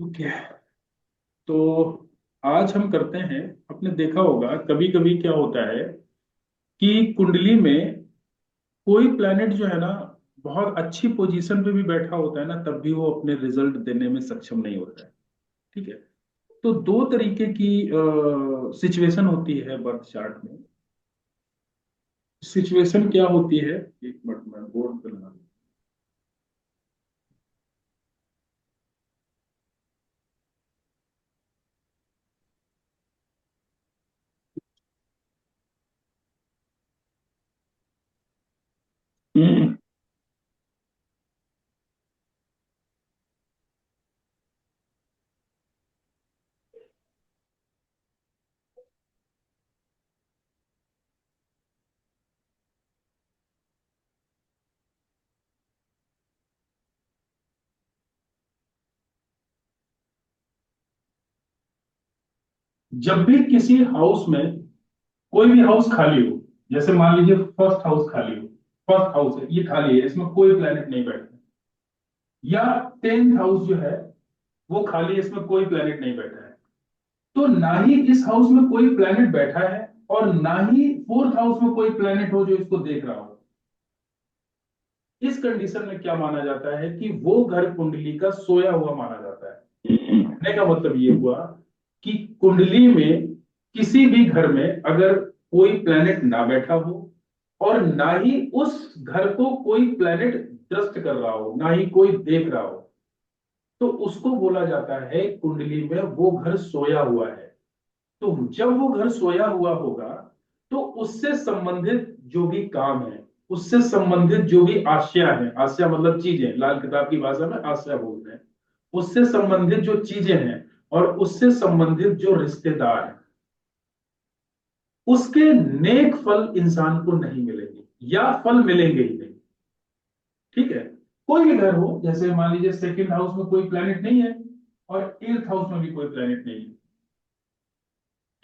Okay. तो आज हम करते हैं। आपने देखा होगा कभी कभी क्या होता है कि कुंडली में कोई प्लेनेट जो है ना, बहुत अच्छी पोजीशन पे भी बैठा होता है ना, तब भी वो अपने रिजल्ट देने में सक्षम नहीं होता है। ठीक है। तो दो तरीके की सिचुएशन होती है बर्थ चार्ट में। सिचुएशन क्या होती है, एक मिनट में बोर्ड पे लगा दूं। जब भी किसी हाउस में कोई भी हाउस खाली हो, जैसे मान लीजिए फर्स्ट हाउस खाली हो, फर्स्ट हाउस है ये खाली है, इसमें कोई प्लेनेट नहीं बैठा, या टेंथ हाउस जो है वो खाली है, इसमें कोई प्लेनेट नहीं बैठा है, तो ना ही इस हाउस में कोई प्लेनेट बैठा है और ना ही फोर्थ हाउस में कोई प्लेनेट हो जो इसको देख रहा हो। इस कंडीशन में क्या माना जाता है कि वो घर कुंडली का सोया हुआ माना जाता है। कहने का मतलब ये हुआ कि कुंडली में किसी भी घर में अगर कोई प्लेनेट ना बैठा हो और ना ही उस घर को कोई प्लेनेट दृष्ट कर रहा हो, ना ही कोई देख रहा हो, तो उसको बोला जाता है कुंडली में वो घर सोया हुआ है। तो जब वो घर सोया हुआ होगा तो उससे संबंधित जो भी काम है, उससे संबंधित जो भी आशया है, आशया मतलब चीजें, लाल किताब की भाषा में आशया बोलते हैं, उससे संबंधित जो चीजें हैं और उससे संबंधित जो रिश्तेदार हैं, उसके नेक फल इंसान को नहीं मिलेंगे या फल मिलेंगे ही नहीं। ठीक है। कोई भी घर हो, जैसे मान लीजिए सेकंड हाउस में कोई प्लेनेट नहीं है और एट्थ हाउस में भी कोई प्लेनेट नहीं है,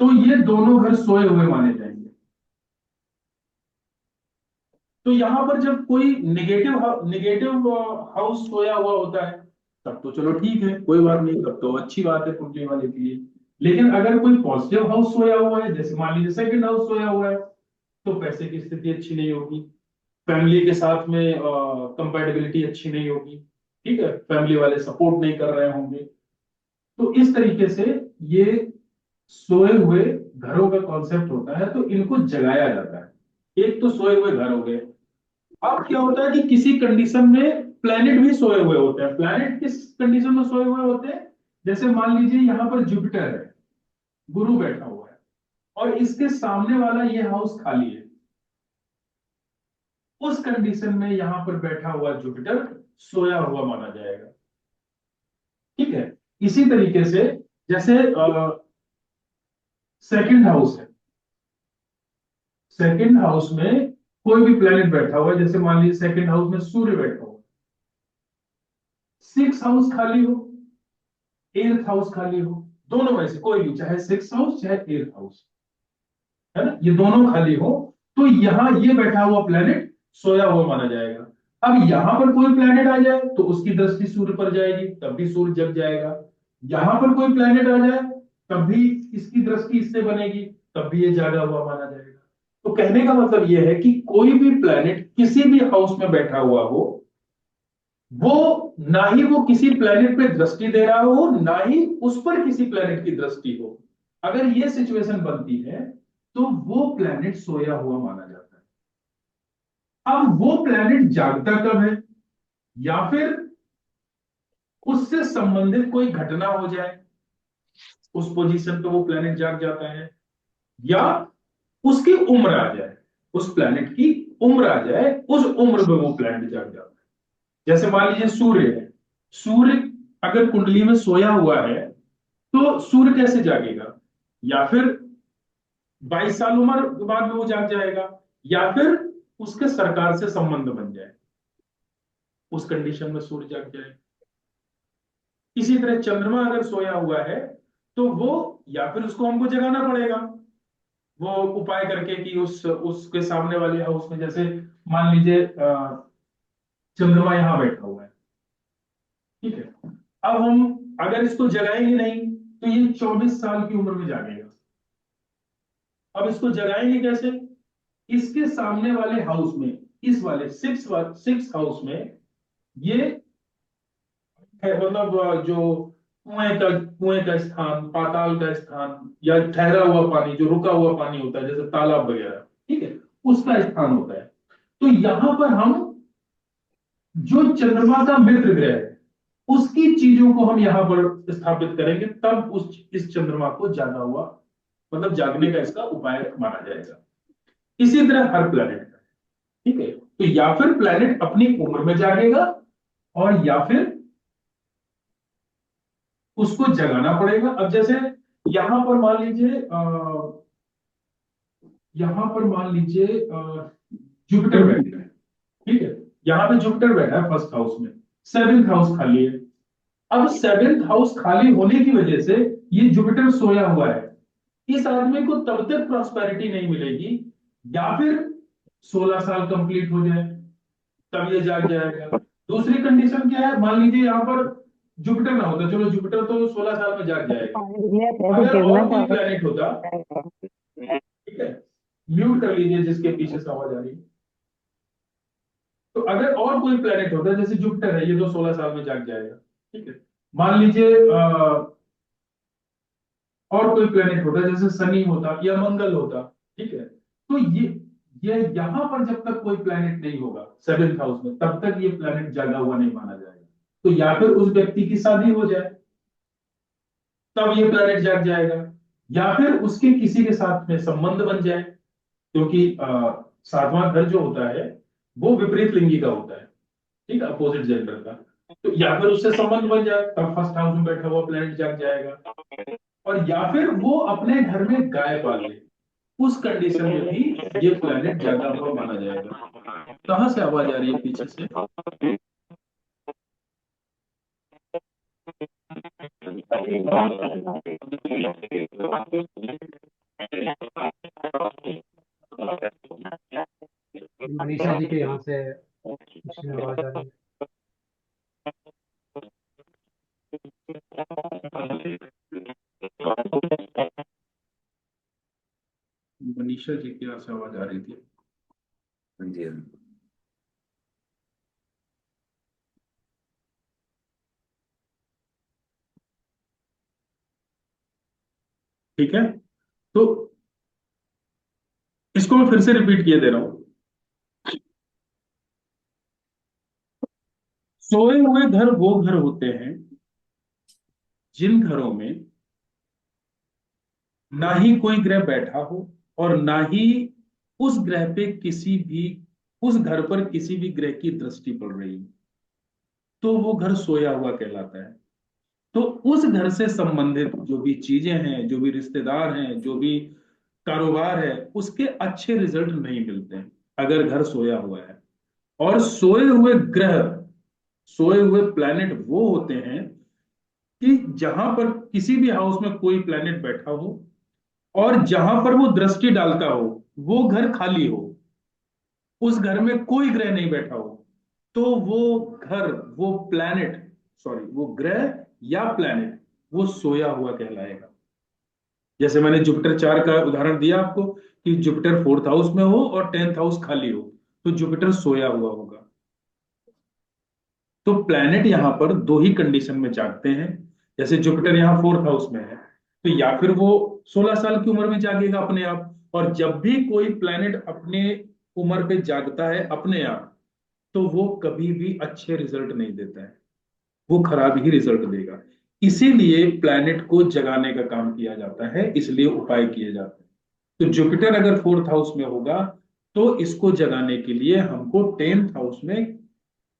तो ये दोनों घर सोए हुए माने जाएंगे। तो यहां पर जब कोई निगेटिव हाउस सोया हुआ होता है, तब तो चलो ठीक है, कोई बात नहीं, तब तो अच्छी बात है कुंडली वाले के लिए। लेकिन अगर कोई पॉजिटिव हाउस सोया हुआ है, जैसे मान लीजिए सेकंड हाउस सोया हुआ है, तो पैसे की स्थिति अच्छी नहीं होगी, फैमिली के साथ में कंपेटेबिलिटी अच्छी नहीं होगी। ठीक है, फैमिली वाले सपोर्ट नहीं कर रहे होंगे। तो इस तरीके से ये सोए हुए घरों का कॉन्सेप्ट होता है, तो इनको जगाया जाता है। एक तो सोए हुए घर हो गए। अब क्या होता है कि किसी कंडीशन में प्लैनेट भी सोए हुए होते हैं। प्लैनेट किस कंडीशन में सोए हुए होते हैं, जैसे मान लीजिए यहां पर जुपिटर है, गुरु बैठा हुआ है और इसके सामने वाला ये हाउस खाली है। उस कंडीशन में यहां पर बैठा हुआ जुपिटर सोया हुआ माना जाएगा। ठीक है। इसी तरीके से जैसे सेकंड हाउस है, सेकंड हाउस में कोई भी प्लेनेट बैठा हुआ है, जैसे मान लीजिए सेकंड हाउस में सूर्य बैठा हुआ, सिक्स हाउस खाली हो, एट्थ हाउस खाली हो, दोनों में से कोई भी, चाहे सिक्स हाउस चाहे एट्थ हाउस, है ना, ये दोनों खाली हो, तो यहां ये बैठा हुआ प्लेनेट सोया हुआ माना जाएगा। अब यहां पर कोई प्लेनेट आ जाए तो उसकी दृष्टि सूर्य पर जाएगी, तब भी सूर्य जग जाएगा। यहां पर कोई प्लेनेट आ जाए तब भी इसकी दृष्टि इससे बनेगी, तब भी ये जागा हुआ माना जाएगा। तो कहने का मतलब यह है कि कोई भी प्लेनेट किसी भी हाउस में बैठा हुआ हो, वो ना ही वो किसी प्लेनेट पे दृष्टि दे रहा हो, ना ही उस पर किसी प्लेनेट की दृष्टि हो। अगर ये सिचुएशन बनती है तो वो प्लेनेट सोया हुआ माना जाता है। अब वो प्लेनेट जागता कब है, या फिर उससे संबंधित कोई घटना हो जाए, उस पोजीशन पे वो प्लेनेट जाग जाता है, या उसकी उम्र आ जाए, उस प्लेनेट की उम्र आ जाए, उस उम्र में वो प्लेनेट जाग जाता है। जैसे मान लीजिए सूर्य है, सूर्य अगर कुंडली में सोया हुआ है तो सूर्य कैसे जागेगा, या फिर 22 साल उम्र के बाद में वो जाग जाएगा, या फिर उसके सरकार से संबंध बन जाए, उस कंडीशन में सूर्य जाग जाए। इसी तरह चंद्रमा अगर सोया हुआ है तो वो, या फिर उसको हमको जगाना पड़ेगा, वो उपाय करके कि उस उसके सामने वाले हाउस में, जैसे मान लीजिए चंद्रमा यहां बैठा हुआ है। ठीक है। अब हम अगर इसको जगाएंगे नहीं तो ये 24 साल की उम्र में जागेगा। अब इसको जगाएंगे कैसे? इसके सामने वाले हाउस में, इस वाले सिक्स हाउस में ये है, मतलब जो कुएं का स्थान, पाताल का स्थान, या ठहरा हुआ पानी, जो रुका हुआ पानी होता है जैसे तालाब वगैरह, ठीक है, उसका स्थान होता है। तो यहां पर हम जो चंद्रमा का मित्र ग्रह है उसकी चीजों को हम यहां पर स्थापित करेंगे, तब उस इस चंद्रमा को जागा हुआ, मतलब जागने का इसका उपाय माना जाएगा। इसी तरह हर प्लेनेट का, ठीक है। तो या फिर प्लेनेट अपनी उम्र में जागेगा, और या फिर उसको जगाना पड़ेगा। अब जैसे यहां पर मान लीजिए यहां पर मान लीजिए जुपिटर बैठा है, ठीक है। यहां पे जुपिटर बैठा है फर्स्ट हाउस में, सेवेंथ हाउस खाली है। अब सेवेंथ हाउस खाली होने की वजह से ये जुपिटर सोया हुआ है। इस आदमी को तब तक प्रॉस्पेरिटी नहीं मिलेगी, या फिर 16 साल कंप्लीट हो जाए तब ये जाग जाएगा। दूसरी कंडीशन क्या है, मान लीजिए यहां पर जुपिटर ना होता, चलो जुपिटर तो 16 साल में जाग जाएगा। अगर और कोई प्लेनेट होता, ठीक है, म्यूट कर लीजिए जिसके पीछे से आवाज आ रही है। तो अगर और कोई प्लेनेट होता, जैसे जुपिटर है, ये तो 16 साल में जाग जाएगा, ठीक है। मान लीजिए और कोई प्लेनेट होता जैसे शनि होता या मंगल होता, ठीक है। तो ये यहां पर जब तक कोई प्लेनेट नहीं होगा सेवेंथ हाउस में, तब तक ये प्लेनेट जागा हुआ नहीं माना जाएगा। तो या फिर उस व्यक्ति की शादी हो जाए तब ये प्लेनेट जाग जाएगा, या फिर उसके किसी के साथ में संबंध बन जाए, क्योंकि सातवां घर जो होता है वो विपरीत लिंगी का होता है, ठीक है, अपोजिट जेंडर का। तो या फिर उससे संबंध बन जाए तब फर्स्ट हाउस में बैठा हुआ प्लेनेट जाग जाएगा, और या फिर वो अपने घर में गाय पाल ले, उस कंडीशन में भी ये प्लेनेट जागा हुआ माना जाएगा। कहां से आवाज आ रही है पीछे से? मनीषा जी के यहाँ से कुछ आवाज आ रही है। मनीषा जी की यहाँ से आवाज आ रही थी। हाँ जी, हाँ। ठीक है, तो इसको मैं फिर से रिपीट किए दे रहा हूं। सोए हुए घर वो घर होते हैं जिन घरों में ना ही कोई ग्रह बैठा हो, और ना ही उस ग्रह पे किसी भी, उस घर पर किसी भी ग्रह की दृष्टि पड़ रही है, तो वो घर सोया हुआ कहलाता है। तो उस घर से संबंधित जो भी चीजें हैं, जो भी रिश्तेदार हैं, जो भी कारोबार है, उसके अच्छे रिजल्ट नहीं मिलते हैं अगर घर सोया हुआ है। और सोए हुए ग्रह, सोए हुए प्लैनेट वो होते हैं कि जहां पर किसी भी हाउस में कोई प्लैनेट बैठा हो, और जहां पर वो दृष्टि डालता हो वो घर खाली हो, उस घर में कोई ग्रह नहीं बैठा हो, तो वो घर, वो प्लैनेट, सॉरी, वो ग्रह या प्लैनेट वो सोया हुआ कहलाएगा। जैसे मैंने जुपिटर 4 का उदाहरण दिया आपको, कि जुपिटर फोर्थ हाउस में हो और टेंथ हाउस खाली हो, तो जुपिटर सोया हुआ होगा। तो प्लैनेट यहां पर दो ही कंडीशन में जागते हैं। जैसे जुपिटर यहां फोर्थ हाउस में है, तो या फिर वो 16 साल की उम्र में जागेगा अपने आप, और जब भी कोई प्लैनेट अपने उम्र पे जागता है अपने आप, तो वो कभी भी अच्छे रिजल्ट नहीं देता है, वो खराब ही रिजल्ट देगा। इसीलिए प्लैनेट को जगाने का काम किया जाता है, इसलिए उपाय किए जाते हैं। तो जुपिटर अगर फोर्थ हाउस में होगा, तो इसको जगाने के लिए हमको टेंथ हाउस में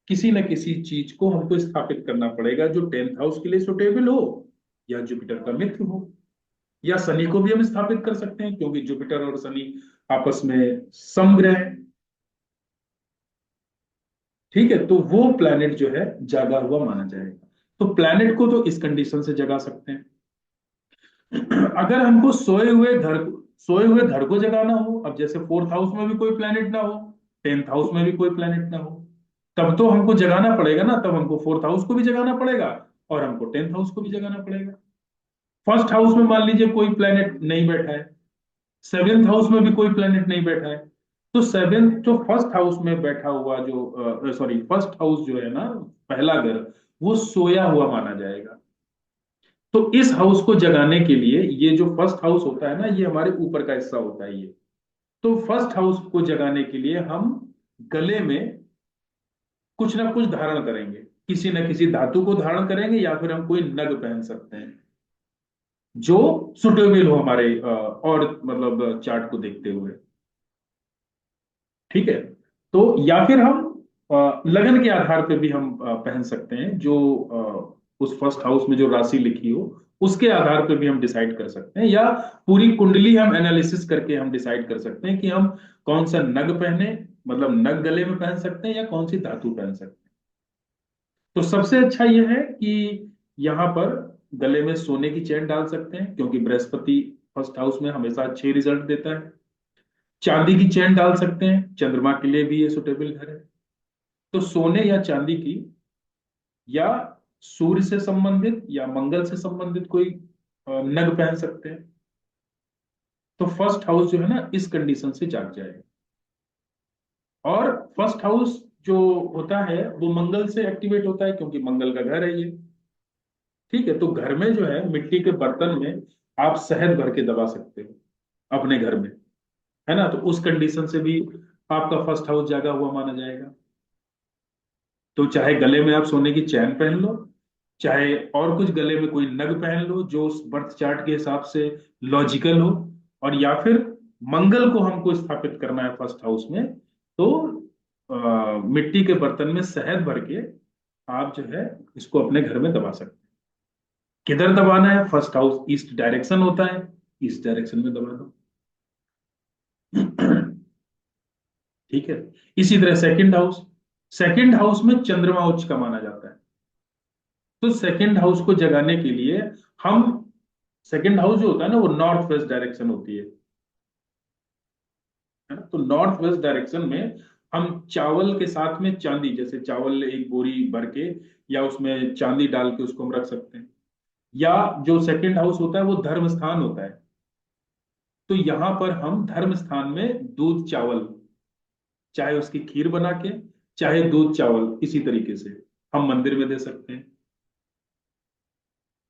किसी न किसी चीज को हमको स्थापित करना पड़ेगा जो टेंथ हाउस के लिए सुटेबल हो, या जुपिटर का मित्र हो, या शनि को भी हम स्थापित कर सकते हैं, क्योंकि जुपिटर और शनि आपस में समग्रह है, ठीक है। तो वो प्लैनेट जो है जागा हुआ माना जाएगा। तो प्लैनेट को तो इस कंडीशन से जगा सकते हैं। अगर हमको सोए हुए घर को जगाना हो, अब जैसे फोर्थ हाउस में भी कोई प्लैनेट ना हो, टेंथ हाउस में भी कोई प्लैनेट ना हो, तब तो हमको जगाना पड़ेगा ना, तब हमको फोर्थ हाउस को भी जगाना पड़ेगा और हमको 10th हाउस को भी जगाना पड़ेगा। फर्स्ट हाउस में मान लीजिए कोई प्लेनेट नहीं बैठा है, 7th हाउस में भी कोई प्लेनेट नहीं बैठा है, तो सेवेंथ जो फर्स्ट हाउस में बैठा हुआ जो सॉरी फर्स्ट हाउस जो है ना, पहला घर, वो सोया हुआ माना जाएगा। तो इस हाउस को जगाने के लिए, ये जो फर्स्ट हाउस होता है ना, ये हमारे ऊपर का हिस्सा होता है ये। तो फर्स्ट हाउस को जगाने के लिए हम गले में कुछ ना कुछ धारण करेंगे, किसी न किसी धातु को धारण करेंगे, या फिर हम कोई नग पहन सकते हैं जो सुटेबल हो हमारे और मतलब चार्ट को देखते हुए। ठीक है। तो या फिर हम लगन के आधार पे भी हम पहन सकते हैं, जो उस फर्स्ट हाउस में जो राशि लिखी हो उसके आधार पे भी हम डिसाइड कर सकते हैं, या पूरी कुंडली हम एनालिसिस करके हम डिसाइड कर सकते हैं कि हम कौन सा नग पहने, मतलब नग गले में पहन सकते हैं या कौन सी धातु पहन सकते हैं। तो सबसे अच्छा यह है कि यहाँ पर गले में सोने की चेन डाल सकते हैं, क्योंकि बृहस्पति फर्स्ट हाउस में हमेशा अच्छे रिजल्ट देता है। चांदी की चेन डाल सकते हैं, चंद्रमा के लिए भी ये सुटेबल घर है। तो सोने या चांदी की, या सूर्य से संबंधित या मंगल से संबंधित कोई नग पहन सकते हैं। तो फर्स्ट हाउस जो है ना, इस कंडीशन से जाग जाएगा। और फर्स्ट हाउस जो होता है वो मंगल से एक्टिवेट होता है, क्योंकि मंगल का घर है ये। ठीक है। तो घर में जो है, मिट्टी के बर्तन में आप शहद भर के दबा सकते हो अपने घर में, है ना। तो उस कंडीशन से भी आपका फर्स्ट हाउस जागा हुआ माना जाएगा। तो चाहे गले में आप सोने की चैन पहन लो, चाहे और कुछ गले में कोई नग पहन लो जो उस बर्थ चार्ट के हिसाब से लॉजिकल हो, और या फिर मंगल को हमको स्थापित करना है फर्स्ट हाउस में, तो मिट्टी के बर्तन में शहद भर के आप जो है इसको अपने घर में दबा सकते हैं। किधर दबाना है? फर्स्ट हाउस ईस्ट डायरेक्शन होता है, ईस्ट डायरेक्शन में दबा दो। ठीक है। इसी तरह सेकंड हाउस में चंद्रमा उच्च का माना जाता है। तो सेकंड हाउस को जगाने के लिए हम, सेकंड हाउस जो होता है ना, वो नॉर्थ वेस्ट डायरेक्शन होती है ना। तो नॉर्थ वेस्ट डायरेक्शन में हम चावल के साथ में चांदी, जैसे चावल एक बोरी भर के या उसमें चांदी डाल के उसको हम रख सकते हैं। या जो सेकंड हाउस होता है वो धर्म स्थान होता है, तो यहां पर हम धर्म स्थान में दूध चावल, चाहे उसकी खीर बना के, चाहे दूध चावल, इसी तरीके से हम मंदिर में दे सकते हैं।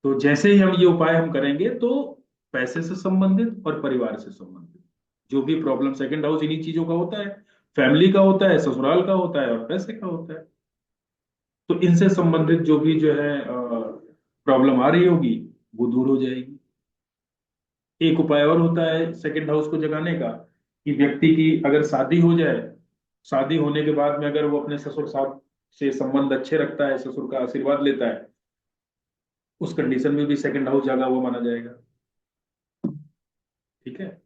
तो जैसे ही हम ये उपाय हम करेंगे, तो पैसे से संबंधित और परिवार से संबंधित जो भी प्रॉब्लम, सेकंड हाउस इन्हीं चीजों का होता है, फैमिली का होता है, ससुराल का होता है और पैसे का होता है। तो इनसे संबंधित जो भी जो है प्रॉब्लम आ रही होगी, वो दूर हो जाएगी। एक उपाय और होता है सेकंड हाउस को जगाने का, कि व्यक्ति की अगर शादी हो जाए, शादी होने के बाद में अगर वो अपने ससुर साहब से संबंध अच्छे रखता है, ससुर का आशीर्वाद लेता है, उस कंडीशन में भी सेकंड हाउस जागा हुआ माना जाएगा। ठीक है।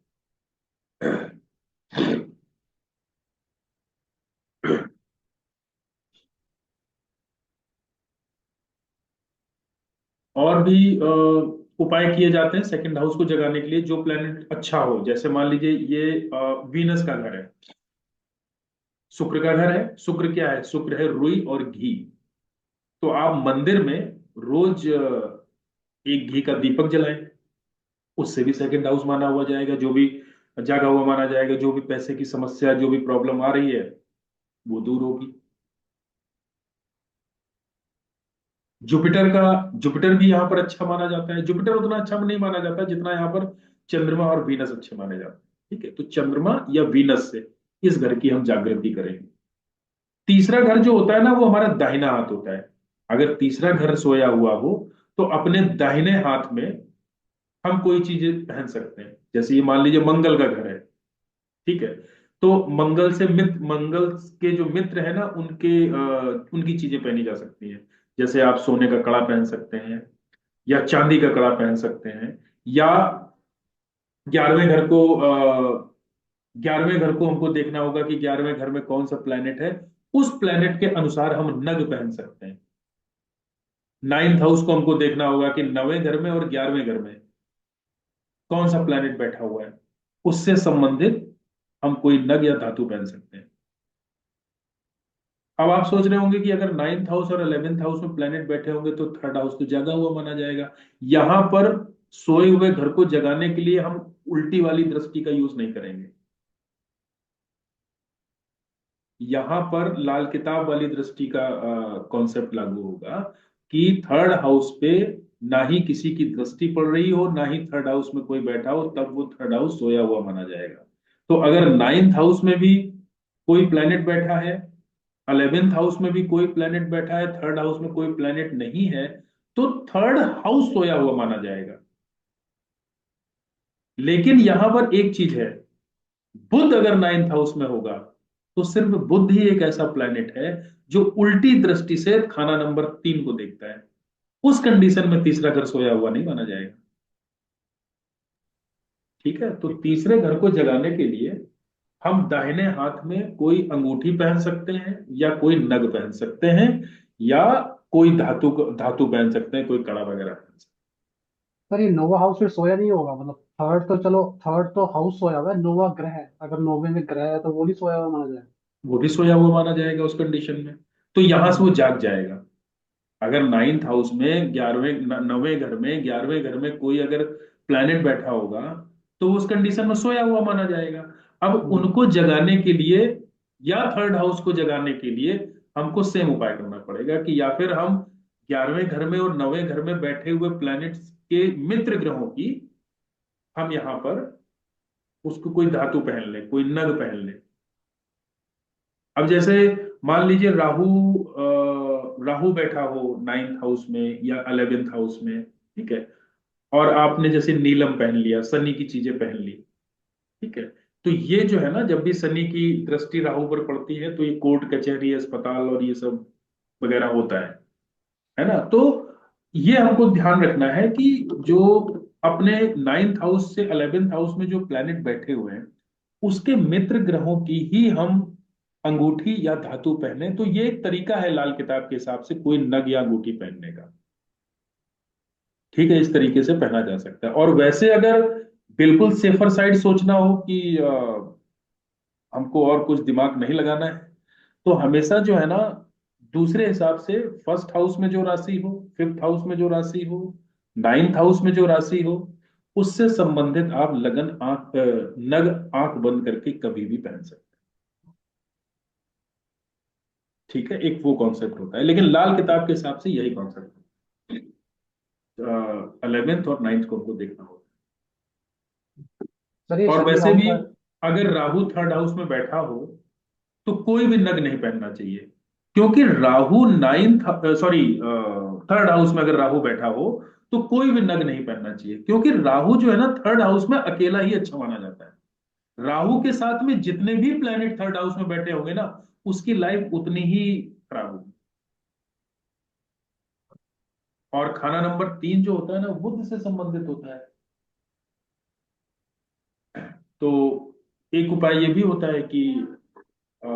और भी उपाय किए जाते हैं सेकंड हाउस को जगाने के लिए, जो प्लेनेट अच्छा हो। जैसे मान लीजिए ये वीनस का घर है, शुक्र का घर है। शुक्र क्या है? शुक्र है रुई और घी। तो आप मंदिर में रोज एक घी का दीपक जलाएं, उससे भी सेकंड हाउस माना हुआ जाएगा, जो भी जागा हुआ माना जाएगा। जो भी पैसे की समस्या, जो भी प्रॉब्लम आ रही है, वो दूर होगी। जुपिटर भी यहाँ पर अच्छा माना जाता है। जुपिटर उतना अच्छा नहीं माना जाता जितना यहाँ पर चंद्रमा और वीनस अच्छे माने जाते हैं। ठीक है। तो चंद्रमा या वीनस से इस घर की हम जागृति करेंगे। तीसरा घर जो होता है ना, वो हमारा दाहिना हाथ होता है। अगर तीसरा घर सोया हुआ हो, तो अपने दाहिने हाथ में हम कोई चीजें पहन सकते हैं। जैसे ये मान लीजिए मंगल का घर है। ठीक है। तो मंगल के जो मित्र है ना, उनकी चीजें पहनी जा सकती हैं। जैसे आप सोने का कड़ा पहन सकते हैं, या चांदी का कड़ा पहन सकते हैं, या 11वें घर को 11वें घर को हमको देखना होगा कि 11वें घर में कौन सा प्लेनेट है, उस प्लेनेट के अनुसार हम नग पहन सकते हैं। 9th हाउस को हमको देखना होगा कि 9वें घर में और 11वें घर में कौन सा प्लेनेट बैठा हुआ है, उससे संबंधित हम कोई नग या धातु पहन सकते हैं। अब आप सोच रहे होंगे कि अगर 9th हाउस और 11th हाउस में प्लेनेट बैठे होंगे तो थर्ड हाउस तो जगा हुआ माना जाएगा। यहां पर सोए हुए घर को जगाने के लिए हम उल्टी वाली दृष्टि का यूज नहीं करेंगे। यहां पर लाल किताब वाली दृष्टि का कॉन्सेप्ट लागू होगा कि थर्ड हाउस पे ना ही किसी की दृष्टि पड़ रही हो, ना ही थर्ड हाउस में कोई बैठा हो, तब वो थर्ड हाउस सोया हुआ माना जाएगा। तो अगर 9th हाउस में भी कोई प्लेनेट बैठा है, 11th हाउस में भी कोई प्लेनेट बैठा है, थर्ड हाउस में कोई प्लेनेट नहीं है, तो थर्ड हाउस सोया हुआ माना जाएगा। लेकिन यहां पर एक चीज है, बुध अगर 9th हाउस में होगा तो सिर्फ बुध ही एक ऐसा प्लेनेट है जो उल्टी दृष्टि से खाना नंबर 3 को देखता है। उस कंडीशन में तीसरा घर सोया हुआ नहीं माना जाएगा। ठीक है, तो तीसरे घर को जगाने के लिए हम दाहिने हाथ में कोई अंगूठी पहन सकते हैं, या कोई नग पहन सकते हैं, या कोई धातु पहन सकते हैं, कोई कड़ा वगैरह पहन सकते सर ये नोवा हाउस फिर सोया नहीं होगा, मतलब थर्ड तो चलो, थर्ड तो हाउस सोया हुआ है, नोवा ग्रह है, अगर नोवे में ग्रह है तो वो नहीं सोया हुआ माना जाए। हैं, वो भी सोया हुआ माना जाएगा उस कंडीशन में। तो यहां से वो जाग जाएगा। अगर 9th हाउस में 11वें 9वें घर में 11वें घर में कोई अगर प्लैनेट बैठा होगा तो उस कंडीशन में सोया हुआ माना जाएगा। अब हम्म। उनको जगाने के लिए या थर्ड हाउस को जगाने के लिए हमको सेम उपाय करना पड़ेगा कि या फिर हम 11वें घर में और 9वें घर में बैठे हुए प्लैनेट्स के मित्र ग्रहों की हम यहां पर उसको कोई धातु पहन ले, कोई नग पहन ले। अब जैसे मान लीजिए राहु बैठा हो 9th हाउस में या 11th हाउस में, ठीक है, और आपने जैसे नीलम पहन लिया, शनि की चीजें पहन ली, ठीक है, तो ये जो है ना, जब भी शनि की दृष्टि राहु पर पड़ती है तो ये कोर्ट कचहरी अस्पताल और ये सब वगैरह होता है ना। तो ये हमको ध्यान रखना है कि जो अपने 9th हाउस से 11th हाउस में जो प्लैनेट बैठे हुए हैं उसके मित्र ग्रहों की ही हम अंगूठी या धातु पहने। तो ये एक तरीका है लाल किताब के हिसाब से कोई नग या अंगूठी पहनने का। ठीक है, इस तरीके से पहना जा सकता है। और वैसे अगर बिल्कुल सेफर साइड सोचना हो कि हमको और कुछ दिमाग नहीं लगाना है, तो हमेशा जो है ना, दूसरे हिसाब से फर्स्ट हाउस में जो राशि हो, फिफ्थ हाउस में जो राशि हो, 9th हाउस में जो राशि हो, उससे संबंधित आप लगन नग आंख बंद करके कभी भी पहन सकते हैं। ठीक है, एक वो कॉन्सेप्ट होता है, लेकिन लाल किताब के हिसाब से यही कॉन्सेप्ट है। 11th और 9th को हमको देखना होगा। सर ये और शनि वैसे राहु भी का। अगर राहु थर्ड हाउस में बैठा हो तो कोई भी नग नहीं पहनना चाहिए। क्योंकि Rahu 9th, sorry, third house में अगर राहु बैठा हो तो कोई भी नग नहीं पहनना चाहिए। क्योंकि राहु जो है ना, थर्ड हाउस में अकेला ही अच्छा माना जाता है। राहु के साथ में जितने भी प्लेनेट थर्ड हाउस में बैठे होंगे ना, उसकी लाइफ उतनी ही खराब होगी। और खाना नंबर 3 जो होता है ना, बुध से संबंधित होता है। तो एक उपाय ये भी होता है कि अ,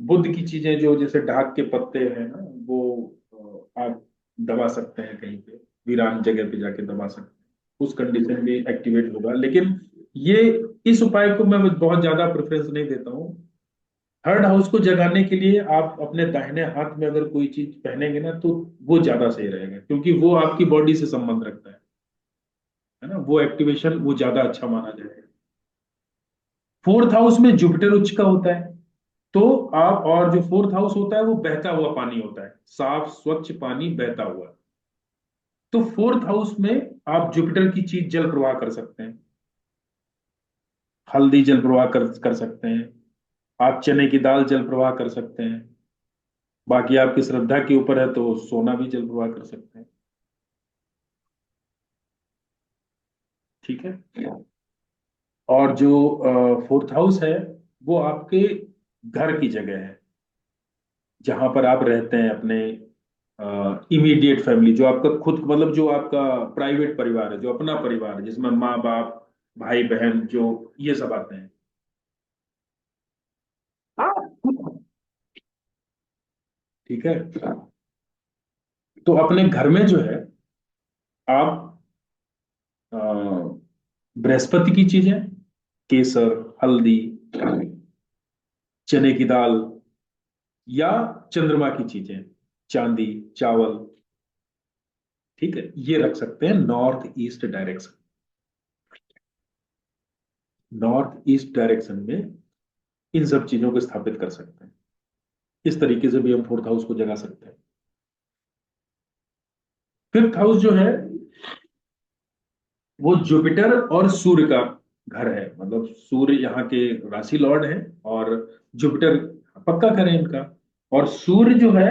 बुध की चीजें जो जैसे ढाक के पत्ते हैं ना, वो आप दबा सकते हैं कहीं पे, वीरान जगह पे जाके दबा सकते हैं, उस कंडीशन में एक्टिवेट होगा। लेकिन ये इस उपाय को मैं बहुत ज्यादा प्रेफरेंस नहीं देता हूँ। थर्ड हाउस को जगाने के लिए आप अपने दाहिने हाथ में अगर कोई चीज पहनेंगे ना तो वो ज्यादा सही रहेगा, क्योंकि वो आपकी बॉडी से संबंध रखता है ना, वो एक्टिवेशन वो ज्यादा अच्छा माना जाएगा। फोर्थ हाउस में जुपिटर उच्च का होता है। तो आप, और जो फोर्थ हाउस होता है वो बहता हुआ पानी होता है, साफ स्वच्छ पानी बहता हुआ। तो फोर्थ हाउस में आप जुपिटर की चीज जल प्रवाह कर सकते हैं। हल्दी जल प्रवाह कर सकते हैं। आप चने की दाल जल प्रवाह कर सकते हैं। बाकी आपकी श्रद्धा के ऊपर है तो सोना भी जल प्रवाह कर सकते हैं। ठीक है। और जो फोर्थ हाउस है वो आपके घर की जगह है, जहां पर आप रहते हैं अपने इमीडिएट फैमिली, जो आपका खुद मतलब जो आपका प्राइवेट परिवार है, जो अपना परिवार है, जिसमें माँ बाप भाई बहन जो ये सब आते हैं। ठीक है, तो अपने घर में जो है आप अ, बृहस्पति की चीजें, केसर, हल्दी, चने की दाल, या चंद्रमा की चीजें, चांदी, चावल, ठीक है, ये रख सकते हैं north east direction. North east direction में इन सब चीजों को स्थापित कर सकते हैं। इस तरीके से भी हम फोर्थ हाउस को जगा सकते हैं। फिफ्थ हाउस जो है वो जुपिटर और सूर्य का घर है, मतलब सूर्य यहाँ के राशि लॉर्ड है, और जुपिटर पक्का घर है इनका, और सूर्य जो है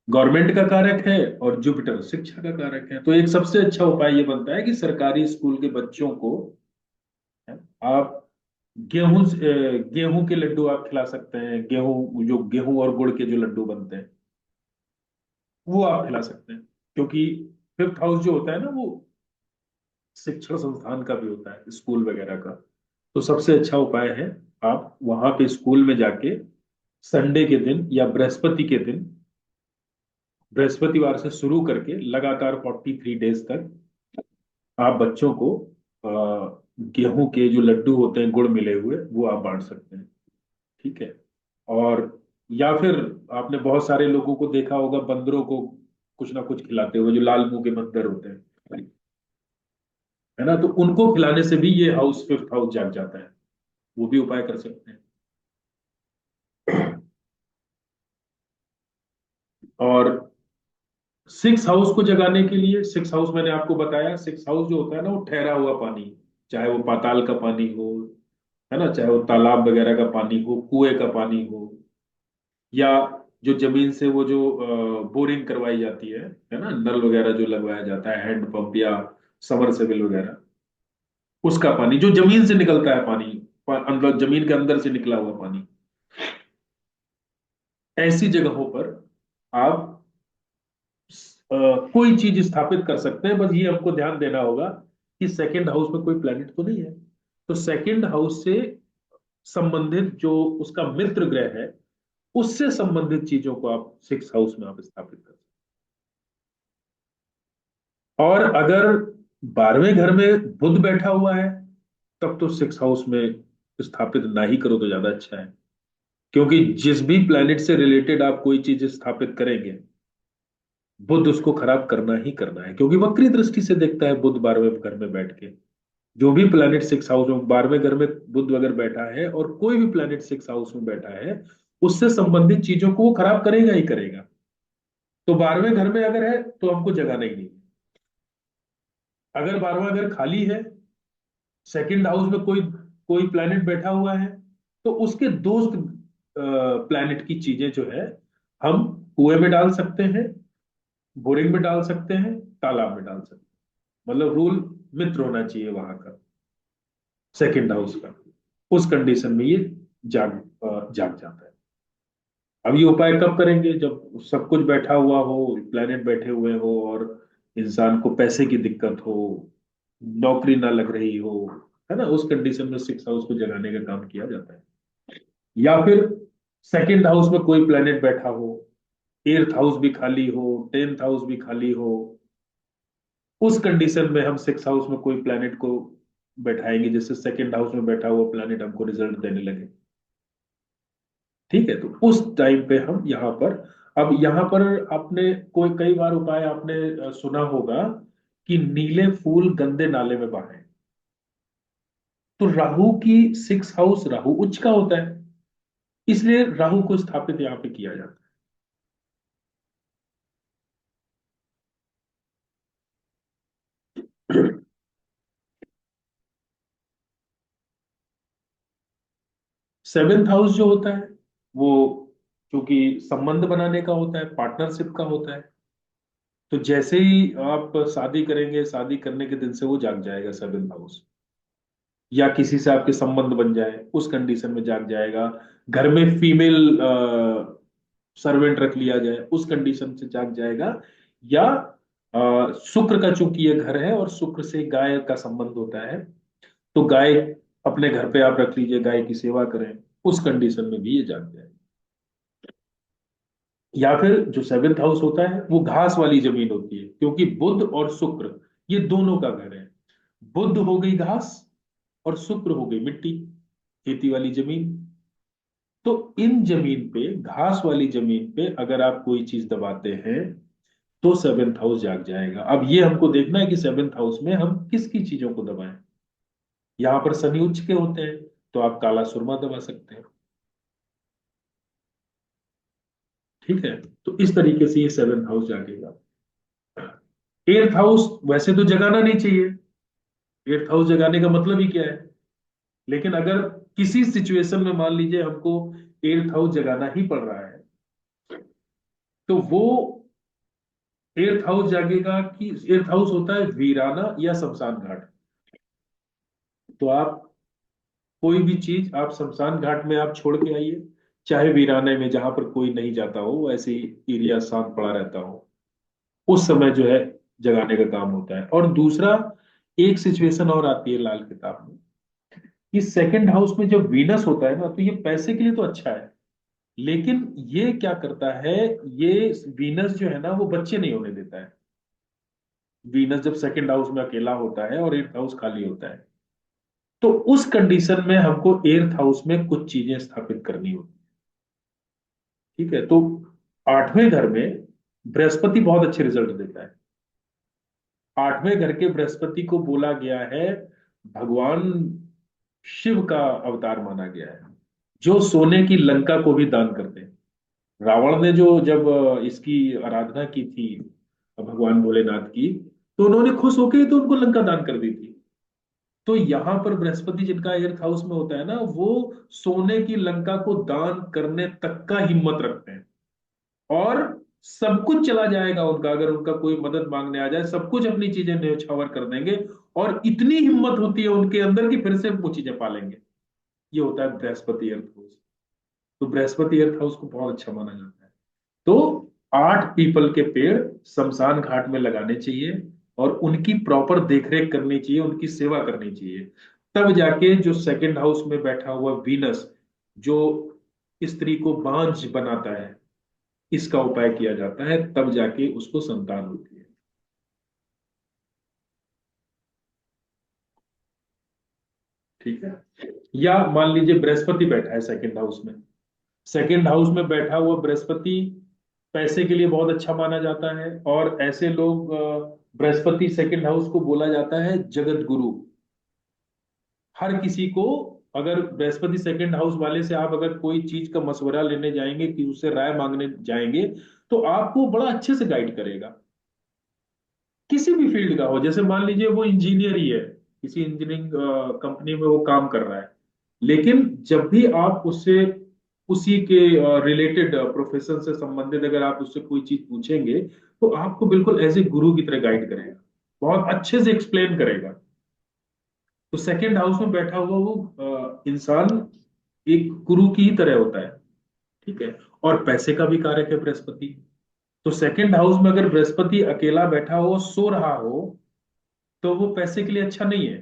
गवर्नमेंट का कारक है, और जुपिटर शिक्षा का कारक है। तो एक सबसे अच्छा उपाय ये बनता है कि सरकारी स्कूल के बच्चों को आप गेहूं के लड्डू आप खिला सकते हैं। गेहूं और गुड़ के जो लड्डू बनते हैं वो आप खिला सकते हैं, क्योंकि फिफ्थ हाउस जो होता है ना वो शिक्षण संस्थान का भी होता है, स्कूल वगैरह का। तो सबसे अच्छा उपाय है आप वहां पे स्कूल में जाके संडे के दिन या बृहस्पति के दिन, बृहस्पतिवार से शुरू करके लगातार 43 डेज तक आप बच्चों को गेहूं के जो लड्डू होते हैं गुड़ मिले हुए वो आप बांट सकते हैं। ठीक है। और या फिर आपने बहुत सारे लोगों को देखा होगा बंदरों को कुछ ना कुछ खिलाते हुए, जो लाल मुंह के बंदर होते हैं, है ना, तो उनको खिलाने से भी ये हाउस, फिफ्थ हाउस जाग जाता है। वो भी उपाय कर सकते हैं। और सिक्स हाउस को जगाने के लिए, सिक्स हाउस मैंने आपको बताया, सिक्स हाउस जो होता है ना वो ठहरा हुआ पानी, चाहे वो पाताल का पानी हो, है ना, चाहे वो तालाब वगैरह का पानी हो, कुएं का पानी हो, या जो जमीन से वो जो बोरिंग करवाई जाती है ना, नल वगैरह जो लगवाया जाता है, हैंड पंप या समरसेबल वगैरह, उसका पानी जो जमीन से निकलता है पानी, अंदर जमीन के अंदर से निकला हुआ पानी, ऐसी जगहों पर आप कोई चीज स्थापित कर सकते हैं। बस ये हमको ध्यान देना होगा कि सेकंड हाउस में कोई प्लेनेट तो नहीं है। तो सेकंड हाउस से संबंधित जो उसका मित्र ग्रह है, उससे संबंधित चीजों को आप सिक्स हाउस में आप स्थापित कर सकते हैं। और अगर 12वें घर में बुध बैठा हुआ है, तब तो सिक्स हाउस में स्थापित ना ही करो तो ज्यादा अच्छा है। क्योंकि जिस भी प्लेनेट से रिलेटेड आप कोई चीज स्थापित करेंगे, बुध उसको खराब करना ही करना है, क्योंकि वक्री दृष्टि से देखता है बुध 12वें घर में बैठ के। जो भी प्लेनेट सिक्स हाउस में, 12वें घर में बुध अगर बैठा है और कोई भी प्लेनेट सिक्स हाउस में बैठा है, उससे संबंधित चीजों को वो खराब करेगा ही करेगा। तो 12वें घर में अगर है तो हमको जगाना ही नहीं। अगर 12वां घर खाली है, सेकंड हाउस में कोई कोई प्लेनेट बैठा हुआ है, तो उसके दोस्त प्लेनेट की चीजें जो है हम कुएं में डाल सकते हैं, बोरिंग में डाल सकते हैं, तालाब में डाल सकते हैं। मतलब रूल मित्र होना चाहिए वहां का, सेकंड हाउस का। उस कंडीशन में ये जाग जाता है। अब ये उपाय कब करेंगे? जब सब कुछ बैठा हुआ हो, प्लेनेट बैठे हुए हो, और इंसान को पैसे की दिक्कत हो, नौकरी ना लग रही हो, है ना, उस कंडीशन में सिक्स हाउस को जगाने का काम किया जाता है। या फिर सेकंड हाउस में कोई प्लेनेट बैठा हो, एर्थ हाउस भी खाली हो, टेंथ हाउस भी खाली हो, उस कंडीशन में हम सिक्स हाउस में कोई प्लेनेट को बैठाएंगे, जिससे सेकंड हाउस में बैठा हुआ प्लेनेट हमको रिजल्ट देने लगे। ठीक है। तो उस टाइम पे हम यहाँ पर, अब यहाँ पर आपने कोई कई बार उपाय आपने सुना होगा कि नीले फूल गंदे नाले में बहाएं। तो राहु की सिक्स हाउस, राहु उच्च का होता है, इसलिए राहु को स्थापित यहाँ पे किया जाता है। सेवेंथ हाउस जो होता है वो, क्योंकि संबंध बनाने का होता है, पार्टनरशिप का होता है, तो जैसे ही आप शादी करेंगे, शादी करने के दिन से वो जाग जाएगा सेवेंथ हाउस। या किसी से आपके संबंध बन जाए, उस कंडीशन में जाग जाएगा। घर में फीमेल सर्वेंट रख लिया जाए, उस कंडीशन से जाग जाएगा। या शुक्र का चूंकि ये घर है और शुक्र से गाय का संबंध होता है, तो गाय अपने घर पे आप रख लीजिए, गाय की सेवा करें, उस कंडीशन में भी ये जाग जाए। या फिर जो सेवेंथ हाउस होता है वो घास वाली जमीन होती है, क्योंकि बुध और शुक्र ये दोनों का घर है। बुध हो गई घास और शुक्र हो गई मिट्टी, खेती वाली जमीन। तो इन जमीन पे, घास वाली जमीन पे अगर आप कोई चीज दबाते हैं तो सेवेंथ हाउस जाग जाएगा। अब ये हमको देखना है कि सेवेंथ हाउस में हम किसकी चीजों को दबाएं। यहां पर शनि उच्च के होते हैं तो आप काला सुरमा दबा सकते हैं। ठीक है, तो इस तरीके से ये सेवेंथ हाउस जागेगा। एट्थ हाउस वैसे तो जगाना नहीं चाहिए, एट्थ हाउस जगाने का मतलब ही क्या है, लेकिन अगर किसी सिचुएशन में मान लीजिए हमको एट्थ हाउस जगाना ही पड़ रहा है तो वो एट्थ हाउस जागेगा कि एट्थ हाउस होता है वीराना या शमशान घाट। तो आप कोई भी चीज आप शमशान घाट में आप छोड़ के आइए, चाहे वीराने में जहां पर कोई नहीं जाता हो, ऐसे एरिया शांत पड़ा रहता हो, उस समय जो है जगाने का काम होता है। और दूसरा, एक सिचुएशन और आती है लाल किताब में कि सेकंड हाउस में जब वीनस होता है ना तो ये पैसे के लिए तो अच्छा है, लेकिन ये क्या करता है, ये वीनस जो है ना वो बच्चे नहीं होने देता है। वीनस जब सेकंड हाउस में अकेला होता है और एट्थ हाउस खाली होता है तो उस कंडीशन में हमको एट्थ हाउस में कुछ चीजें स्थापित करनी होती है। ठीक है, तो आठवें घर में बृहस्पति बहुत अच्छे रिजल्ट देता है। आठवें घर के बृहस्पति को बोला गया है, भगवान शिव का अवतार माना गया है, जो सोने की लंका को भी दान करते हैं। रावण ने जो जब इसकी आराधना की थी भगवान भोलेनाथ की, तो उन्होंने खुश होकर ही तो उनको लंका दान कर दी थी। तो यहां पर बृहस्पति जिनका एर्थ हाउस में होता है ना, वो सोने की लंका को दान करने तक का हिम्मत रखते हैं। और सब कुछ चला जाएगा उनका, अगर उनका कोई मदद मांगने आ जाए सब कुछ अपनी चीजें न्यौछावर कर देंगे। और इतनी हिम्मत होती है उनके अंदर कि फिर से वो चीजें पालेंगे। ये होता है बृहस्पति अर्थ हाउस। तो बृहस्पति अर्थ हाउस को बहुत अच्छा माना जाता है। तो 8 पीपल के पेड़ शमशान घाट में लगाने चाहिए और उनकी प्रॉपर देखरेख करनी चाहिए, उनकी सेवा करनी चाहिए। तब जाके जो सेकंड हाउस में बैठा हुआ वीनस, जो स्त्री को बांझ बनाता है, इसका उपाय किया जाता है, तब जाके उसको संतान होती है। ठीक है, या मान लीजिए बृहस्पति बैठा है सेकंड हाउस में। सेकंड हाउस में बैठा हुआ बृहस्पति पैसे के लिए बहुत अच्छा माना जाता है, और ऐसे लोग बृहस्पति सेकंड हाउस को बोला जाता है जगत गुरु। हर किसी को, अगर बृहस्पति सेकंड हाउस वाले से आप अगर कोई चीज का मशवरा लेने जाएंगे, कि उससे राय मांगने जाएंगे, तो आपको बड़ा अच्छे से गाइड करेगा। किसी भी फील्ड का हो, जैसे मान लीजिए वो इंजीनियर ही है, किसी इंजीनियरिंग कंपनी में वो काम कर रहा है, लेकिन जब भी आप उससे उसी के रिलेटेड प्रोफेशन से संबंधित अगर आप उससे कोई चीज पूछेंगे, तो आपको बिल्कुल एज ए गुरु की तरह गाइड करेगा, बहुत अच्छे से एक्सप्लेन करेगा। तो सेकंड हाउस में बैठा हुआ वो इंसान एक गुरु की ही तरह होता है। ठीक है, और पैसे का भी कारक है बृहस्पति। तो सेकंड हाउस में अगर बृहस्पति अकेला बैठा हो, सो रहा हो, तो वो पैसे के लिए अच्छा नहीं है,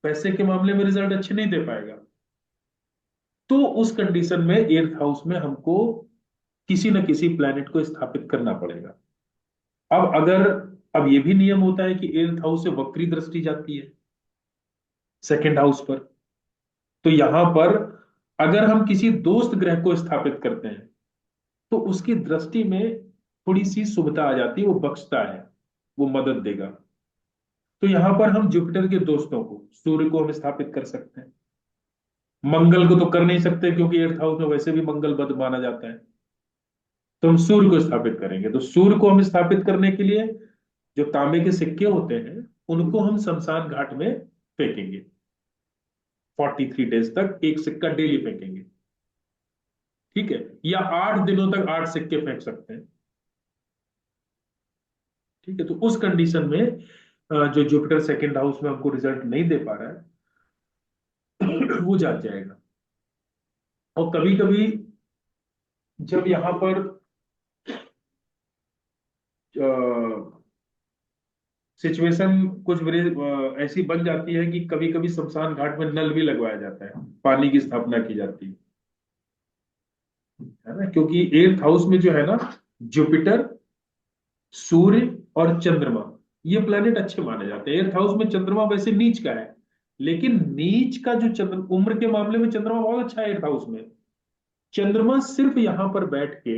पैसे के मामले में रिजल्ट अच्छे नहीं दे पाएगा। तो उस कंडीशन में एट्थ हाउस में हमको किसी न किसी प्लैनेट को स्थापित करना पड़ेगा। अब अगर, अब ये भी नियम होता है कि एट्थ हाउस से वक्री दृष्टि जाती है सेकंड हाउस पर। तो यहां पर अगर हम किसी दोस्त ग्रह को स्थापित करते हैं तो उसकी दृष्टि में थोड़ी सी शुभता आ जाती है, वो बख्शता है, वो मदद देगा। तो यहां पर हम जुपिटर के दोस्तों को, सूर्य को हम स्थापित कर सकते हैं। मंगल को तो कर नहीं सकते क्योंकि एट्थ हाउस में वैसे भी मंगल बद माना जाता है। तो हम सूर्य को स्थापित करेंगे। तो सूर्य को हम स्थापित करने के लिए जो तांबे के सिक्के होते हैं उनको हम शमशान घाट में फेंकेंगे। 43 डेज तक एक सिक्का डेली फेंकेंगे। ठीक है, या 8 दिनों तक 8 सिक्के फेंक सकते हैं। ठीक है, तो उस कंडीशन में जो जुपिटर सेकंड हाउस में हमको रिजल्ट नहीं दे पा रहा है वो जाग जाएगा। और कभी कभी जब यहां पर सिचुएशन कुछ ऐसी बन जाती है कि कभी कभी शमशान घाट में नल भी लगवाया जाता है, पानी की स्थापना की जाती है ना, क्योंकि एट्थ हाउस में जो है ना, जुपिटर, सूर्य और चंद्रमा, ये प्लेनेट अच्छे माने जाते हैं। एट्थ हाउस में चंद्रमा वैसे नीच का है, लेकिन नीच का जो चंद्र, उम्र के मामले में चंद्रमा बहुत अच्छा है एट्थ हाउस में। चंद्रमा सिर्फ यहां पर बैठ के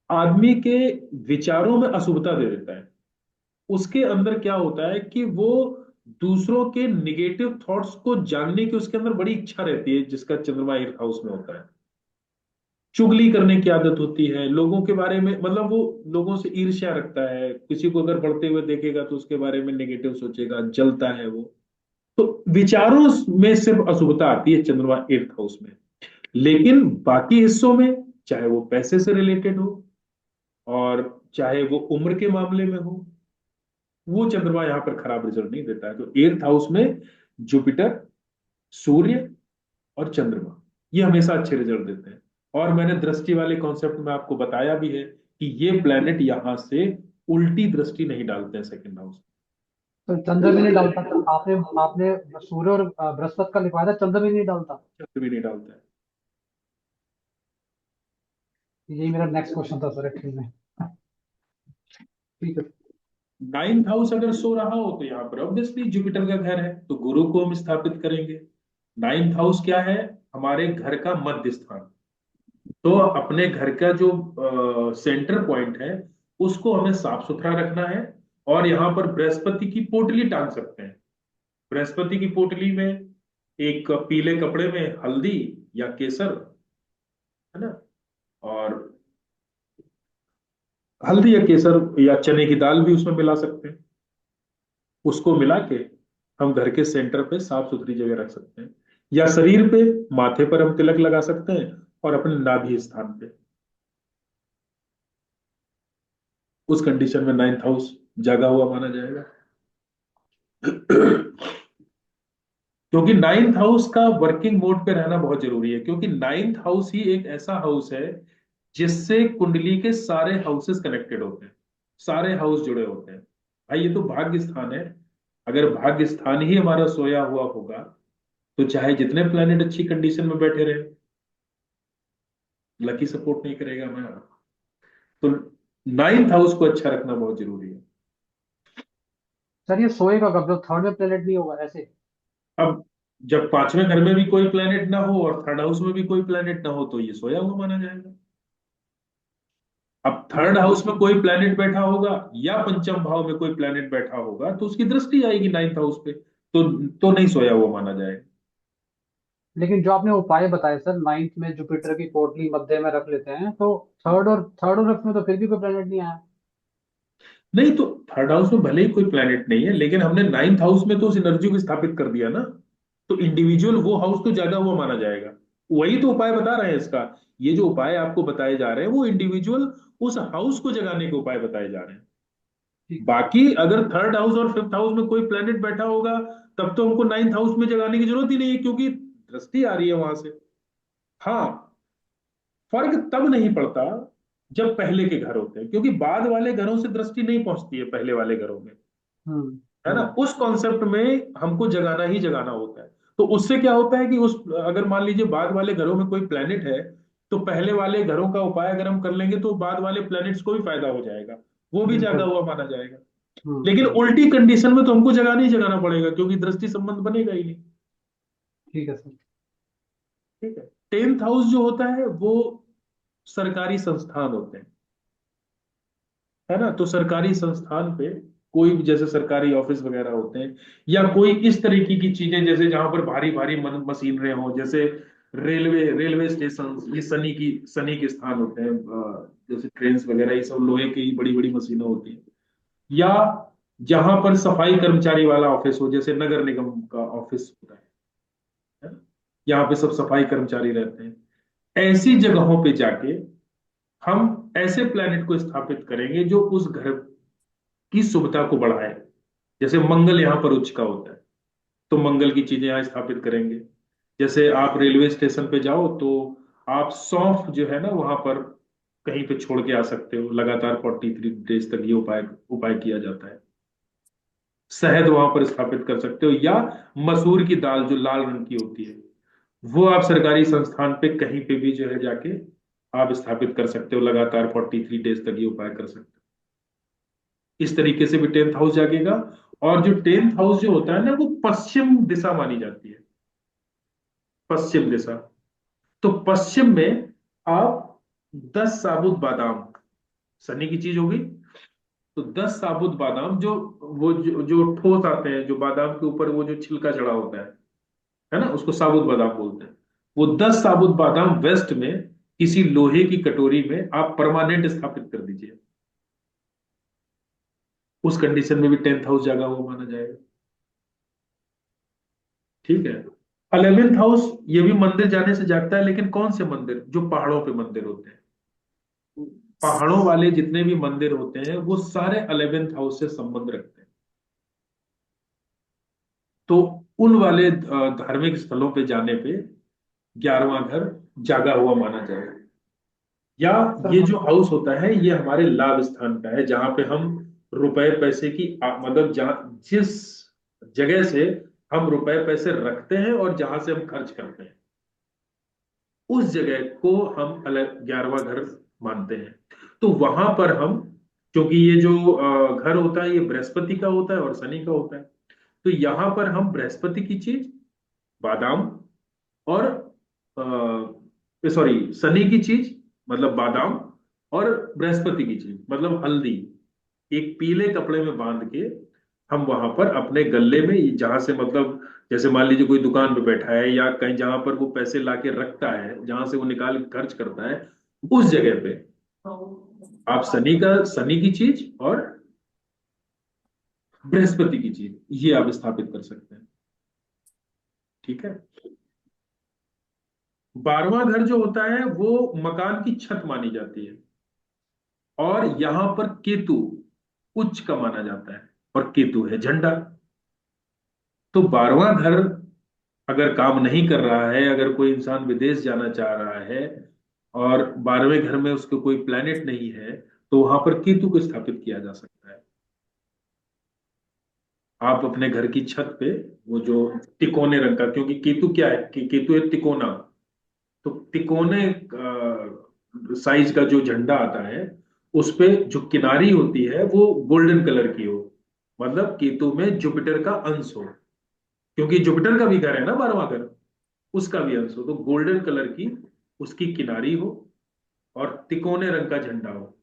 आदमी के विचारों में अशुभता दे देता है। उसके अंदर क्या होता है कि वो दूसरों के निगेटिव थॉट्स को जानने की उसके अंदर बड़ी इच्छा रहती है, जिसका चंद्रमा एट्थ हाउस में होता है। चुगली करने की आदत होती है लोगों के बारे में, मतलब वो लोगों से ईर्ष्या रखता है, किसी को अगर बढ़ते हुए देखेगा तो उसके बारे में नेगेटिव सोचेगा, जलता है वो। तो विचारों में सिर्फ अशुभता आती है चंद्रमा एट्थ हाउस में। लेकिन बाकी हिस्सों में, चाहे वो पैसे से रिलेटेड हो और चाहे वो उम्र के मामले में हो, वो चंद्रमा यहां पर खराब रिजल्ट नहीं देता है। तो एट्थ हाउस में जुपिटर, सूर्य और चंद्रमा ये हमेशा अच्छे रिजल्ट देते हैं। और मैंने दृष्टि वाले कॉन्सेप्ट में आपको बताया भी है कि ये प्लेनेट यहां से उल्टी दृष्टि नहीं डालते हैं सेकंड हाउस। तो चंद्र भी नहीं डालता सर, आपने आपने सूर्य और बृहस्पति का लिखवाया था, चंद्र भी नहीं डालता। चंद्र भी नहीं डालते हैं। यही मेरा नेक्स्ट क्वेश्चन था सर एक्चुअली में। ठीक है। नाइन्थ हाउस अगर सो रहा हो तो यहाँ पर ऑब्वियसली जुपिटर का घर है, तो गुरु को हम स्थापित करेंगे। नाइन्थ हाउस क्या है? हमारे घर का मध्य स्थान। तो अपने घर का जो सेंटर पॉइंट है उसको हमें साफ सुथरा रखना है। और यहाँ पर बृहस्पति की पोटली टांग सकते हैं। बृहस्पति की पोटली में एक पीले कपड़े में हल्दी या केसर, है ना, और हल्दी या केसर या चने की दाल भी उसमें मिला सकते हैं। उसको मिला के हम घर के सेंटर पे साफ सुथरी जगह रख सकते हैं। या शरीर पे, माथे पर हम तिलक लगा सकते हैं और अपने नाभि स्थान पे। उस कंडीशन में नाइन्थ हाउस जागा हुआ माना जाएगा। क्योंकि नाइन्थ हाउस का वर्किंग मोड पे रहना बहुत जरूरी है, क्योंकि नाइन्थ हाउस ही एक ऐसा हाउस है जिससे कुंडली के सारे हाउसेस कनेक्टेड होते हैं, सारे हाउस जुड़े होते हैं। भाई ये तो भाग्य स्थान है। अगर भाग्य स्थान ही हमारा सोया हुआ होगा तो चाहे जितने प्लेनेट अच्छी कंडीशन में बैठे रहे, लकी सपोर्ट नहीं करेगा हमारा। तो नाइन्थ हाउस को अच्छा रखना बहुत जरूरी है। सर ये सोएगा कब जब थर्ड में प्लेनेट नहीं होगा ऐसे? अब जब पांचवें घर में भी कोई प्लेनेट ना हो और थर्ड हाउस में भी कोई प्लेनेट ना हो तो ये सोया हुआ माना जाएगा। अब थर्ड हाउस में कोई प्लेनेट बैठा होगा या पंचम भाव में कोई प्लेनेट बैठा होगा तो उसकी दृष्टि आएगी नाइन्थ हाउस पे, तो नहीं सोया हुआ माना जाएगा। लेकिन जो आपने उपाय बताए सर, नाइन्थ में जुपिटर की पोटली मध्य में रख लेते हैं, तो थर्ड और फिफ्थ में तो फिर भी कोई प्लेनेट नहीं आया। नहीं तो थर्ड हाउस में भले ही कोई प्लेनेट नहीं है, लेकिन हमने नाइन्थ हाउस में तो उस एनर्जी को स्थापित कर दिया ना। तो इंडिविजुअल वो हाउस तो जागा हुआ माना जाएगा। वही तो उपाय बता रहे हैं इसका। ये जो उपाय आपको बताए जा रहे हैं वो इंडिविजुअल उस हाउस को जगाने के उपाय बताए जा रहे हैं। ठीक है। बाकी अगर थर्ड हाउस और फिफ्थ हाउस में कोई प्लेनेट बैठा होगा तब तो हमको नाइन्थ हाउस में जगाने की जरूरत ही नहीं है, क्योंकि दृष्टि आ रही है वहां से। हाँ, फर्क तब नहीं पड़ता जब पहले के घर होते हैं, क्योंकि बाद वाले घरों से दृष्टि नहीं पहुंचती है पहले वाले घरों में, हम्म। है ना। हम्म। उस कॉन्सेप्ट में हमको जगाना ही जगाना होता है। तो उससे क्या होता है कि उस अगर मान लीजिए बाद वाले घरों में कोई प्लेनेट है तो पहले वाले घरों का उपाय अगर हम कर लेंगे तो बाद वाले प्लैनेट्स को भी फायदा हो जाएगा, वो भी जागा बिल्कुल। हुआ माना जाएगा। हम्म। लेकिन हम्म। उल्टी कंडीशन में तो हमको जगाना ही जगाना पड़ेगा, क्योंकि दृष्टि संबंध बनेगा ही नहीं। ठीक है सर। ठीक है। टेंथ हाउस जो होता है वो सरकारी संस्थान होते हैं, है ना। तो सरकारी संस्थान पे कोई भी, जैसे सरकारी ऑफिस वगैरह होते हैं या कोई इस तरीके की चीजें, जैसे जहां पर भारी भारी मशीनरी हो, जैसे रेलवे स्टेशन, ये सनी के स्थान होते हैं। जैसे ट्रेन वगैरह ये सब लोहे की बड़ी बड़ी मशीनें होती हैं। या जहां पर सफाई कर्मचारी वाला ऑफिस हो, जैसे नगर निगम का ऑफिस होता है ना, यहाँ पे सब सफाई कर्मचारी रहते हैं। ऐसी जगहों पे जाके हम ऐसे प्लेनेट को स्थापित करेंगे जो उस घर की शुभता को बढ़ाए। जैसे मंगल यहाँ पर उच्च का होता है, तो मंगल की चीजें यहाँ स्थापित करेंगे। जैसे आप रेलवे स्टेशन पे जाओ तो आप सौंफ जो है ना वहां पर कहीं पे छोड़ के आ सकते हो, लगातार 43 डेज तक ये उपाय उपाय किया जाता है। शहद वहां पर स्थापित कर सकते हो, या मसूर की दाल जो लाल रंग की होती है वो आप सरकारी संस्थान पे कहीं पे भी जो है जाके आप स्थापित कर सकते हो, लगातार 43 डेज तक ये उपाय कर सकते हो। इस तरीके से भी टेंथ हाउस जागेगा। और जो टेंथ हाउस जो होता है ना वो पश्चिम दिशा मानी जाती है, पश्चिम दिशा। तो पश्चिम में आप 10 साबुत बादाम, शनि की चीज होगी, तो 10 साबुत बादाम, जो वो जो ठोस आते हैं, जो बादाम के ऊपर वो जो छिलका चढ़ा होता है ना, उसको साबुत बादाम बोलते हैं। वो 10 साबुत बादाम वेस्ट में किसी लोहे की कटोरी में आप परमानेंट स्थापित कर दीजिए। उस कंडीशन में भी 10th हाउस जागा हुआ माना जाएगा। ठीक है। 11th हाउस ये भी मंदिर जाने से जागता है, लेकिन कौन से मंदिर? जो पहाड़ों पे मंदिर होते हैं, पहाड़ों वाले जितने भी मंदिर होते हैं वो सारे 11th हाउस से संबंध रखते हैं। तो उन वाले धार्मिक स्थलों पे जाने पे 11वां घर जागा हुआ माना जाएगा। या सर ये हम जो हाउस होता है ये हमारे लाभ स्थान का है, जहां पे हम रुपए पैसे की मतलब जहां जिस जगह से हम रुपए पैसे रखते हैं और जहां से हम खर्च करते हैं, उस जगह को हम अलग 11वां घर मानते हैं। तो वहां पर हम, क्योंकि ये जो घर होता है ये बृहस्पति का होता है और शनि का होता है, तो यहां पर हम बृहस्पति की चीज बादाम, और सॉरी शनि की चीज मतलब बादाम, और बृहस्पति की चीज मतलब हल्दी, एक पीले कपड़े में बांध के हम वहां पर अपने गले में, जहां से मतलब जैसे मान लीजिए कोई दुकान पे बैठा है या कहीं जहां पर वो पैसे लाके रखता है, जहां से वो निकाल के खर्च करता है, उस जगह पे आप शनि की चीज और बृहस्पति की चीज ये आप स्थापित कर सकते हैं। ठीक है। 12वां घर जो होता है वो मकान की छत मानी जाती है, और यहां पर केतु उच्च का माना जाता है, और केतु है झंडा। तो 12वां घर अगर काम नहीं कर रहा है, अगर कोई इंसान विदेश जाना चाह रहा है और 12वें घर में उसको कोई प्लैनेट नहीं है, तो वहां पर केतु को स्थापित किया जा सकता है। आप अपने घर की छत पे वो जो तिकोने रंग का, क्योंकि केतु क्या है कि केतु है तिकोना, तो तिकोने साइज का जो झंडा आता है, उस पे जो किनारी होती है वो गोल्डन कलर की हो, मतलब केतु में जुपिटर का अंश हो, क्योंकि जुपिटर का भी घर है ना 12वां घर, उसका भी अंश हो, तो गोल्डन कलर की उसकी किनारी हो और तिकोने रंग का झंडा हो,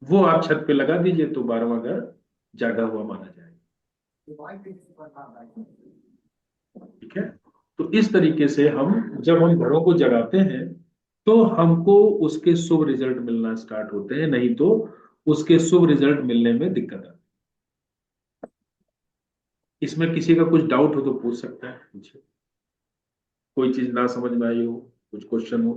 वो आप छत पे लगा दीजिए तो 12वां घर जागा हुआ माना जाएगा। ठीक है। तो इस तरीके से हम, जब हम घरों को जगाते हैं, तो हमको उसके शुभ रिजल्ट मिलना स्टार्ट होते हैं, नहीं तो उसके शुभ रिजल्ट मिलने में दिक्कत आती है। इसमें किसी का कुछ डाउट हो तो पूछ सकता है, पूछे। कोई चीज ना समझ में आई हो, कुछ क्वेश्चन हो।